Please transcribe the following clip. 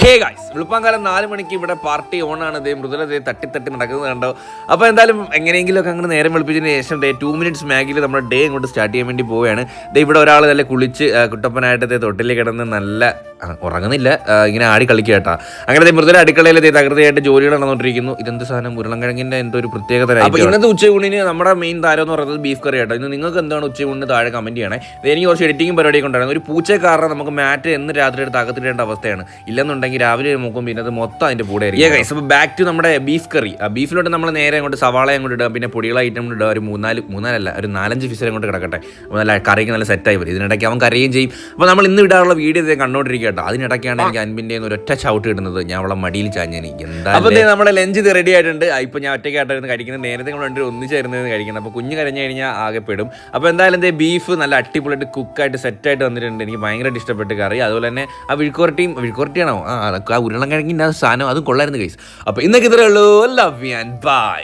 Hey guys, വെളുപ്പാങ്കാലം 4 മണിക്ക് ഇവിടെ party ഓണാണ്. മൃദുല തട്ടി നടക്കുന്നത് കണ്ടോ. അപ്പോൾ എന്തായാലും എങ്ങനെയെങ്കിലുമൊക്കെ അങ്ങനെ നേരം വെളുപ്പിച്ചതിന് ശേഷം 2 മിനിറ്റ്സ് മാഗിയിൽ നമ്മുടെ ഡേ അങ്ങോട്ട് സ്റ്റാർട്ട് ചെയ്യാൻ വേണ്ടി പോവുകയാണ്. ഇവിടെ ഒരാൾ നല്ല കുളിച്ച് കുട്ടപ്പനായിട്ട് തൊട്ടിൽ കിടന്ന് നല്ല ഉറങ്ങുന്നില്ല, ഇങ്ങനെ ആടി കളിക്കുക കേട്ടോ. അങ്ങനെ മൃദുല അടുക്കളയിൽ തകൃതിയായിട്ട് ജോലികൾ നടന്നുകൊണ്ടിരിക്കുന്നു. ഇതെന്ത് സാധനം, ഉരുളൻകിഴങ്ങിൻ്റെ എന്തോ ഒരു പ്രത്യേകത. അപ്പോൾ ഇന്നത്തെ ഉച്ചയൂണിന് നമ്മുടെ മെയിൻ താരം എന്ന് പറയുന്നത് ബീഫ് കറി കേട്ടോ. ഇന്ന് നിങ്ങൾക്ക് എന്താണ് ഉച്ചയൂണിന് താഴെ കമൻറ്റ് ചെയ്യണേ. എനിക്ക് കുറച്ച് എഡിറ്റിംഗ് പരിപാടിയൊക്കെ ഉണ്ടായിരുന്നു. ഒരു പൂച്ച കാരണം നമുക്ക് മാറ്റ് എന്ന് രാത്രി എടുത്ത് അകത്തിടേണ്ട അവസ്ഥയാണ്. ഇല്ലെന്നുണ്ടെങ്കിൽ രാവിലെ നോക്കും പിന്നെ അത് മൊത്തം അതിൻ്റെ കൂടെ ആയിരിക്കും. അപ്പോൾ ബാക്ക് ടു നമ്മുടെ ബീഫ് കറി. ബീഫിലോട്ട് നമ്മൾ നേരെ അങ്ങോട്ട് സവാള അങ്ങോട്ട് ഇടുക, പിന്നെ പൊടിയുള്ള ഐറ്റം ഇടുക. ഒരു ഒരു 4-5 ഫിസിൽ അങ്ങോട്ട് കിടക്കട്ടെ. അപ്പോൾ നല്ല കറിക്ക് നല്ല സെറ്റായി വരും. ഇതിനിടയ്ക്ക് അവൻ കറിയും ചെയ്യും. അപ്പോൾ നമ്മൾ ഇന്ന് ഇടാനുള്ള വീഡിയോ ഇത് കണ്ടുകൊണ്ടിരിക്കുക കേട്ടോ. അതിനിടയ്ക്കാണ് എനിക്ക് അൻപിൻ്റെ ഒരൊറ്റ ചവിട്ട് ഇടുന്നത്. ഞാൻ അവളെ മടിയിൽ ചാഞ്ഞേനി എന്താ. അപ്പോൾ നമ്മുടെ ലഞ്ച് ഇത് റെഡി ആയിട്ടുണ്ട്. ഇപ്പോൾ ഞാൻ ഒറ്റയ്ക്കായിട്ടായിരുന്നു കഴിക്കുന്നത്. നേരത്തെ നമ്മൾ രണ്ടും ഒന്നിച്ചായിരുന്നു കഴിക്കുന്നത്. അപ്പോൾ കുഞ്ഞ് കരഞ്ഞു കഴിഞ്ഞാൽ ആകെപ്പെടും. അപ്പോൾ എന്തായാലും ബീഫ് നല്ല അടിപൊളിയായിട്ട് കുക്കായിട്ട് സെറ്റായിട്ട് വന്നിട്ടുണ്ട്. എനിക്ക് ഭയങ്കരമായിട്ട് ഇഷ്ടപ്പെട്ട് കറി. അതുപോലെ തന്നെ ആ വിഴുക്കുവരട്ടിയാണോ, അതൊക്കെ ആ ഉരുളൻകിഴങ്ങിൻ്റെ ആ സാധനം അതും കൊള്ളായിരുന്നു ഗൈസ്. അപ്പോൾ ഇന്നൊക്കെ ഇത്രയേ ഉള്ളൂ. Love you and by.